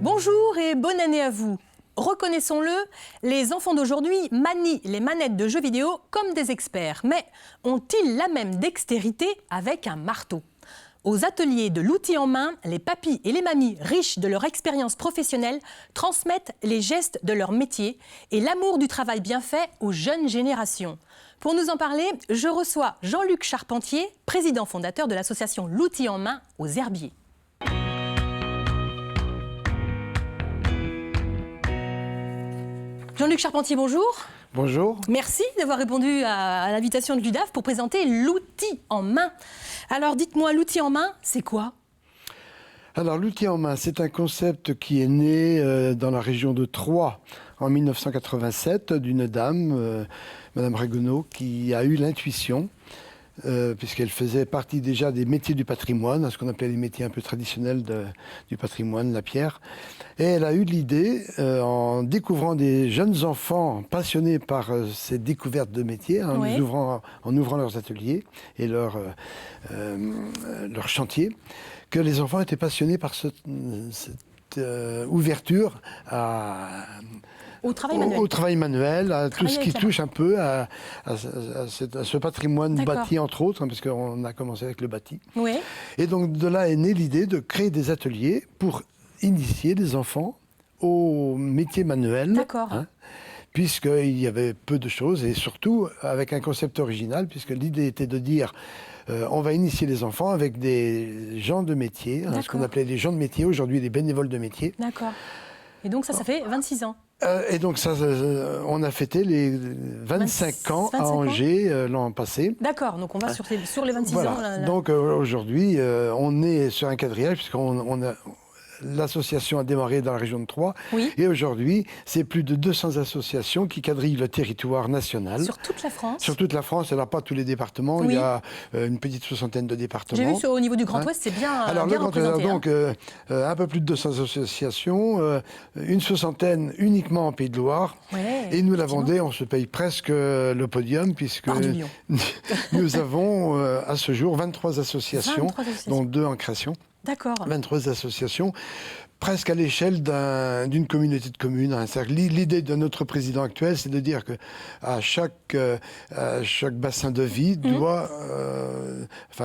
Bonjour et bonne année à vous. Reconnaissons-le, les enfants d'aujourd'hui manient les manettes de jeux vidéo comme des experts. Mais ont-ils la même dextérité avec un marteau ? Aux ateliers de l'outil en main, les papis et les mamies riches de leur expérience professionnelle transmettent les gestes de leur métier et l'amour du travail bien fait aux jeunes générations. Pour nous en parler, je reçois Jean-Luc Charpentier, président fondateur de l'association L'outil en main aux Herbiers. Jean-Luc Charpentier, bonjour. Bonjour. Merci d'avoir répondu à l'invitation de l'UDAF pour présenter l'outil en main. Alors dites-moi, l'outil en main, c'est quoi ? Alors l'outil en main, c'est un concept qui est né dans la région de Troyes en 1987 d'une dame, Madame Raguenaud, qui a eu l'intuition, puisqu'elle faisait partie déjà des métiers du patrimoine, ce qu'on appelait les métiers un peu traditionnels du patrimoine, la pierre. Et elle a eu l'idée, en découvrant des jeunes enfants passionnés par ces découvertes de métiers, en ouvrant leurs ateliers et leurs chantiers, que les enfants étaient passionnés par cette ouverture au travail manuel, à tout ce qui touche un peu à ce patrimoine bâti, entre autres, parce qu'on a commencé avec le bâti. Oui. Et donc de là est née l'idée de créer des ateliers pour initier les enfants au métier manuel. D'accord. Puisqu'il y avait peu de choses, et surtout avec un concept original, puisque l'idée était de dire on va initier les enfants avec des gens de métier, ce qu'on appelait les gens de métier, aujourd'hui les bénévoles de métier. D'accord. Et donc ça fait 26 ans. Et donc ça, on a fêté les 25 ans à Angers l'an passé. D'accord, donc on va sur les 26 voilà. ans. Donc aujourd'hui, on est sur un quadrillage, puisqu'on a... L'association a démarré dans la région de Troyes. Oui. Et aujourd'hui, c'est plus de 200 associations qui quadrillent le territoire national. Sur toute la France. Sur toute la France, elle n'a pas tous les départements. Oui. Il y a une petite soixantaine de départements. J'ai vu au niveau du Grand Ouest, c'est bien, alors, bien le Grand Ouest, donc, un peu plus de 200 associations, une soixantaine uniquement en Pays de Loire. Ouais, et nous, la Vendée, on se paye presque le podium, puisque nous avons à ce jour 23 associations, dont 2 en création. D'accord. 23 associations, presque à l'échelle d'une communauté de communes. L'idée de notre président actuel, c'est de dire que à chaque bassin de vie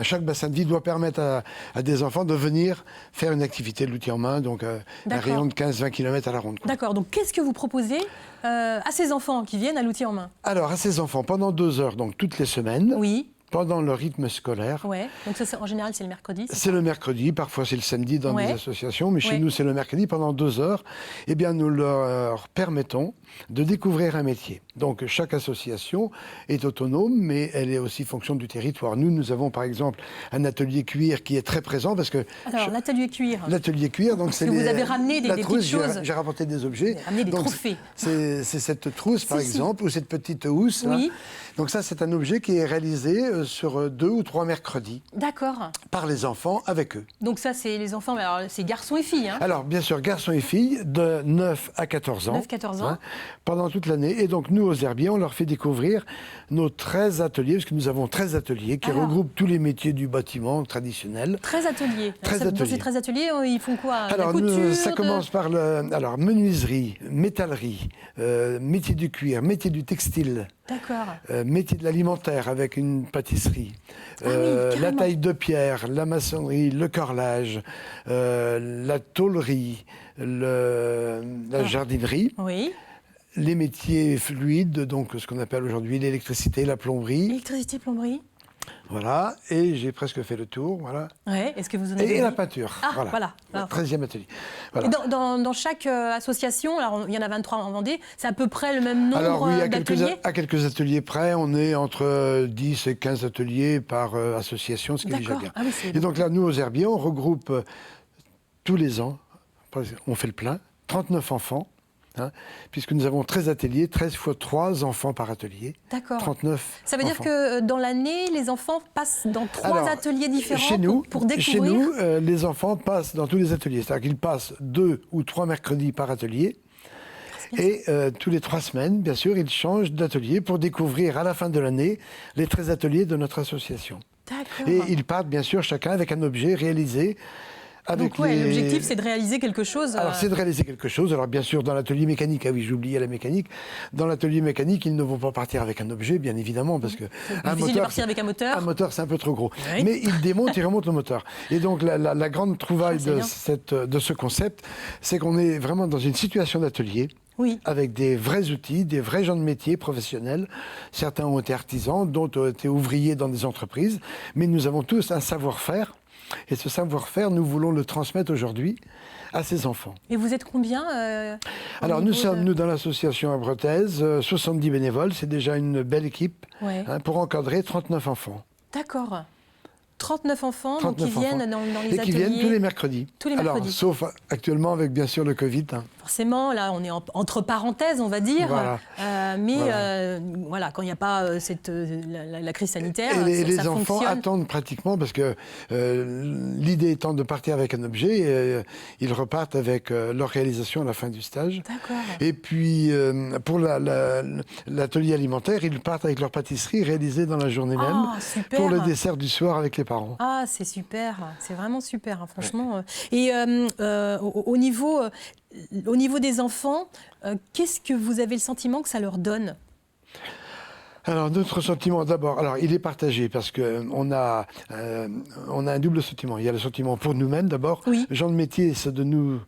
chaque bassin de vie doit permettre à des enfants de venir faire une activité de l'outil en main, donc un rayon de 15-20 km à la ronde. D'accord, donc qu'est-ce que vous proposez à ces enfants qui viennent à l'outil en main ? Alors, à ces enfants, pendant 2 heures, donc toutes les semaines. Oui. Pendant le rythme scolaire. Ouais. Donc ça, en général, c'est le mercredi. C'est le mercredi, parfois c'est le samedi dans des associations, mais chez nous c'est le mercredi pendant 2 heures. Eh bien, nous leur permettons de découvrir un métier. Donc chaque association est autonome, mais elle est aussi fonction du territoire. Nous avons par exemple un atelier cuir qui est très présent parce que... Alors, l'atelier cuir. L'atelier cuir, donc c'est... Vous avez ramené des petites choses. J'ai rapporté des objets. Amené des trophées. C'est cette trousse par exemple, ou cette petite housse. Oui. Là. Donc ça, c'est un objet qui est réalisé sur 2 ou 3 mercredis. D'accord. Par les enfants, avec eux. Donc ça, c'est les enfants, mais alors c'est garçons et filles. Alors, bien sûr, garçons et filles de 9 à 14 ans. 9-14 ans. Pendant toute l'année. Et donc, nous, aux Herbiers, on leur fait découvrir nos 13 ateliers, parce que nous avons 13 ateliers qui regroupent tous les métiers du bâtiment traditionnel. 13 ateliers. 13 ateliers. Dans ces 13 ateliers, ils font quoi ? Alors, la couture, ça commence par menuiserie, métallerie, métier du cuir, métier du textile. D'accord. Métier de l'alimentaire avec une pâtisserie, la taille de pierre, la maçonnerie, le carrelage, la tôlerie, la jardinerie, les métiers fluides, donc ce qu'on appelle aujourd'hui l'électricité, la plomberie. Électricité, plomberie. Voilà, et j'ai presque fait le tour, voilà. Ouais, est-ce que vous en avez... Et la peinture, voilà. Le 13e atelier. Voilà. Et dans chaque association, alors il y en a 23 en Vendée, c'est à peu près le même nombre d'ateliers ? Alors oui, à quelques ateliers près, on est entre 10 et 15 ateliers par association, ce qui est déjà bien. Et donc là, nous, aux Herbiers, on regroupe tous les ans, on fait le plein, 39 enfants. Puisque nous avons 13 ateliers, 13 fois 3 enfants par atelier. D'accord. 39 Ça veut dire enfants. Que dans l'année, les enfants passent dans 3 ateliers différents pour découvrir... Chez nous, les enfants passent dans tous les ateliers. C'est-à-dire qu'ils passent 2 ou 3 mercredis par atelier. Et tous les 3 semaines, bien sûr, ils changent d'atelier pour découvrir à la fin de l'année les 13 ateliers de notre association. D'accord. Et ils partent, bien sûr, chacun avec un objet réalisé Avec Donc l'objectif, c'est de réaliser quelque chose. Alors, c'est de réaliser quelque chose. Alors, bien sûr, dans l'atelier mécanique, ah oui, j'oubliais la mécanique. Dans l'atelier mécanique, ils ne vont pas partir avec un objet, bien évidemment, parce que C'est difficile de partir avec un moteur. Un moteur, c'est un peu trop gros. Oui. Mais ils démontent, ils remontent le moteur. Et donc, la grande trouvaille c'est de ce concept, c'est qu'on est vraiment dans une situation d'atelier. Oui. Avec des vrais outils, des vrais gens de métier professionnels. Certains ont été artisans, d'autres ont été ouvriers dans des entreprises. Mais nous avons tous un savoir-faire. Et ce savoir-faire, nous voulons le transmettre aujourd'hui à ces enfants. Et vous êtes combien Alors, nous sommes, dans l'association Abretaise, 70 bénévoles. C'est déjà une belle équipe pour encadrer 39 enfants. D'accord. 39 enfants 39 donc, qui viennent dans les ateliers. Et qui viennent tous les mercredis. Tous les mercredis. Alors, sauf actuellement avec, bien sûr, le Covid. Forcément, là, on est entre parenthèses, on va dire. Voilà. Voilà, quand il n'y a pas la crise sanitaire, et les ça enfants fonctionne. attendent pratiquement, parce que l'idée étant de partir avec un objet, ils repartent avec leur réalisation à la fin du stage. D'accord. Et puis, pour l'atelier alimentaire, ils partent avec leur pâtisserie réalisée dans la journée même, super. pour le dessert du soir avec les parents. Ah, c'est super, c'est vraiment super, hein, franchement. Et au niveau des enfants, qu'est-ce que vous avez le sentiment que ça leur donne ? Alors, notre sentiment, d'abord, alors il est partagé parce qu'on a un double sentiment. Il y a le sentiment pour nous-mêmes, d'abord. Oui. Le genre de métier, c'est de nous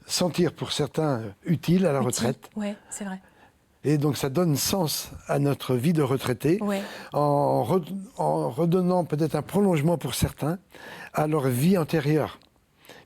sentir, pour certains, utiles à la retraite. Oui, c'est vrai. Et donc, ça donne sens à notre vie de retraité, Ouais. en redonnant peut-être un prolongement pour certains à leur vie antérieure.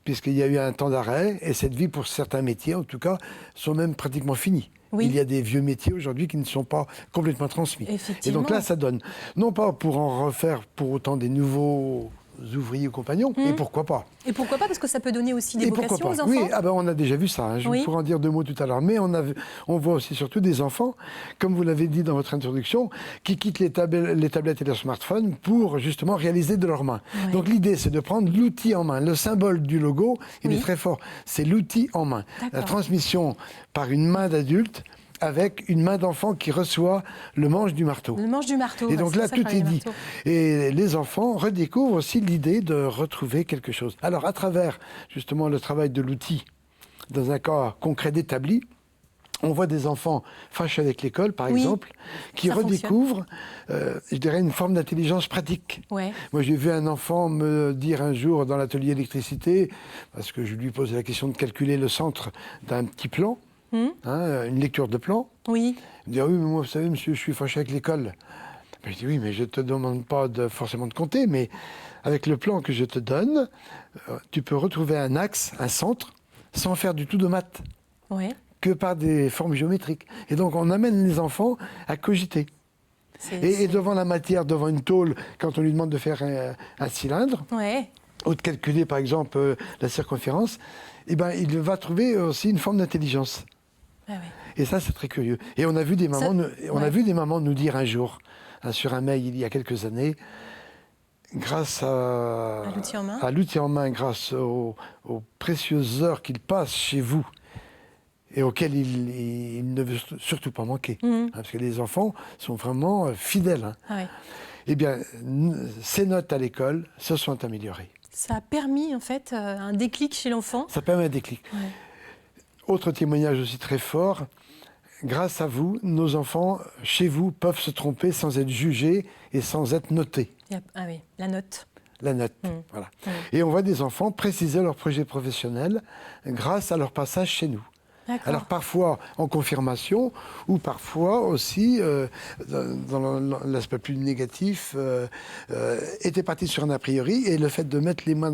Puisqu'il y a eu un temps d'arrêt, et cette vie, pour certains métiers, en tout cas, sont même pratiquement finis. Oui. Il y a des vieux métiers aujourd'hui qui ne sont pas complètement transmis. Et donc là, ça donne, non pas pour en refaire pour autant des nouveaux ouvriers ou compagnons, et pourquoi pas. Et pourquoi pas ? Parce que ça peut donner aussi des vocations aux enfants. Oui, on a déjà vu ça. Hein. Je pourrais en dire 2 mots tout à l'heure. Mais on voit aussi surtout des enfants, comme vous l'avez dit dans votre introduction, qui quittent les tablettes et les smartphones pour justement réaliser de leurs mains. Ouais. Donc l'idée, c'est de prendre l'outil en main. Le symbole du logo, il est très fort. C'est l'outil en main. La transmission par une main d'adulte avec une main d'enfant qui reçoit le manche du marteau. Le manche du marteau. Et donc là, tout est dit. Et les enfants redécouvrent aussi l'idée de retrouver quelque chose. Alors, à travers, justement, le travail de l'outil, dans un cas concret d'établi, on voit des enfants fâchés avec l'école, par exemple, qui redécouvrent, je dirais, une forme d'intelligence pratique. Ouais. Moi, j'ai vu un enfant me dire un jour dans l'atelier électricité, parce que je lui posais la question de calculer le centre d'un petit plan, une lecture de plan. Oui. Il me dit, ah oui, mais moi, vous savez, monsieur, je suis fâché avec l'école. Je dis, oui, mais je ne te demande pas forcément de compter, mais avec le plan que je te donne, tu peux retrouver un axe, un centre, sans faire du tout de maths, que par des formes géométriques. Et donc, on amène les enfants à cogiter. Et devant la matière, devant une tôle, quand on lui demande de faire un cylindre, ou de calculer, par exemple, la circonférence, eh ben, il va trouver aussi une forme d'intelligence. Ah oui. Et ça, c'est très curieux. Et on a vu des mamans, nous dire un jour, sur un mail il y a quelques années, grâce à l'outil en main, grâce aux précieuses heures qu'ils passent chez vous, et auxquelles il ne veut surtout pas manquer. Parce que les enfants sont vraiment fidèles. Eh bien, ces notes à l'école se sont améliorées. Ça a permis, en fait, un déclic chez l'enfant. Ça permet un déclic. Autre témoignage aussi très fort, grâce à vous, nos enfants, chez vous, peuvent se tromper sans être jugés et sans être notés. Ah oui, la note. La note, voilà. Et on voit des enfants préciser leur projet professionnel grâce à leur passage chez nous. Alors parfois en confirmation, ou parfois aussi, dans l'aspect plus négatif, était parti sur un a priori, et le fait de mettre les mains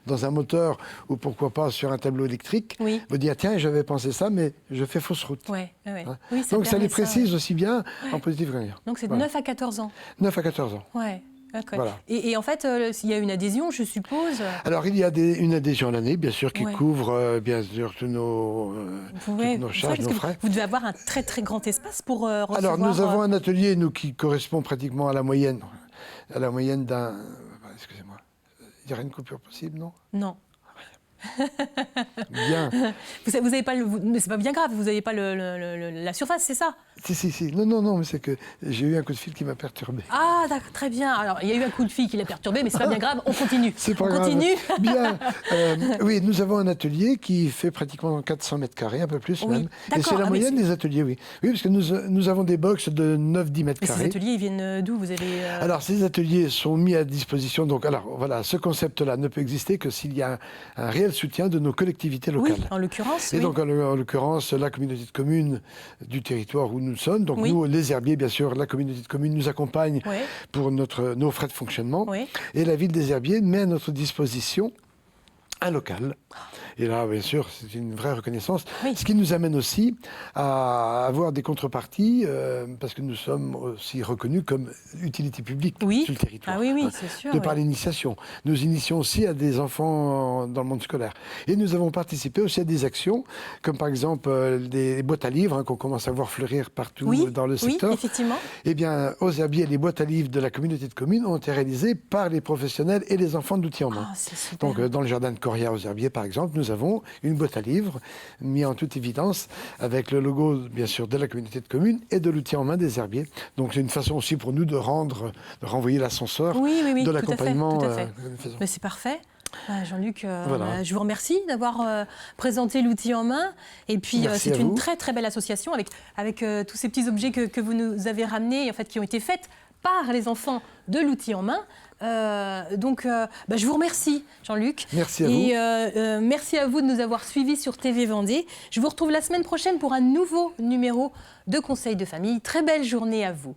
dans un moteur, ou pourquoi pas sur un tableau électrique, vous dire tiens, j'avais pensé ça, mais je fais fausse route. Oui, donc ça les précise aussi bien en positif qu'en négatif. Donc c'est de 9 à 14 ans. 9 à 14 ans. Voilà. Et en fait, il y a une adhésion, je suppose. Alors, il y a une adhésion à l'année, bien sûr, qui couvre, bien sûr, toutes nos charges, nos frais. Vous devez avoir un très, très grand espace pour recevoir... Alors, nous avons un atelier, nous, qui correspond pratiquement à la moyenne d'un... Excusez-moi. Il n'y a rien de coupure possible, non ? Non. Bien. Vous avez pas mais c'est pas bien grave, vous n'avez pas la surface, c'est ça? Si. Non, mais c'est que j'ai eu un coup de fil qui m'a perturbé. Ah, d'accord, très bien. Alors, il y a eu un coup de fil qui l'a perturbé, mais c'est pas bien grave, on continue. C'est pas on grave. continue. Bien. Oui, nous avons un atelier qui fait pratiquement 400 mètres carrés, un peu plus Oui, même. Et d'accord. c'est la Ah, mais moyenne des ateliers, oui. Oui, parce que nous avons des box de 9-10 mètres Mais ces carrés. ateliers, ils viennent d'où? Vous avez... Alors, ces ateliers sont mis à disposition. Donc, alors, voilà, ce concept-là ne peut exister que s'il y a un réel soutien de nos collectivités locales. Oui, en l'occurrence. Et oui. donc, en l'occurrence, la communauté de communes du territoire où nous sommes. Donc, Oui. nous, les herbiers, bien sûr, la communauté de communes nous accompagne Oui. pour nos frais de fonctionnement. Oui. Et la ville des Herbiers met à notre disposition un local. Et là, bien sûr, c'est une vraie reconnaissance. Oui. Ce qui nous amène aussi à avoir des contreparties, parce que nous sommes aussi reconnus comme utilité publique Oui. sur le territoire. Ah oui, Hein, c'est sûr. de par oui. l'initiation. Nous initions aussi à des enfants dans le monde scolaire. Et nous avons participé aussi à des actions, comme par exemple des boîtes à livres, hein, qu'on commence à voir fleurir partout Oui, dans le secteur. Oui, effectivement. Eh bien, aux Herbiers, les boîtes à livres de la communauté de communes ont été réalisées par les professionnels et les enfants d'outils en main. Ah, c'est super. Donc, dans le jardin de Coria aux Herbiers, par exemple, nous avons une boîte à livres mise en toute évidence avec le logo, bien sûr, de la communauté de communes et de l'outil en main des Herbiers. Donc, c'est une façon aussi pour nous de renvoyer l'ascenseur oui, de tout à fait, l'accompagnement tout à fait. que nous faisons. Mais c'est parfait. Jean-Luc, Voilà. je vous remercie d'avoir présenté l'outil en main. Et puis, Merci c'est à une vous. très, très belle association avec tous ces petits objets que vous nous avez ramenés, en fait, qui ont été faits par les enfants de l'outil en main. Je vous remercie, Jean-Luc. Merci à Et merci à vous de nous avoir suivis sur TV Vendée. Je vous retrouve la semaine prochaine pour un nouveau numéro de Conseil de famille. Très belle journée à vous.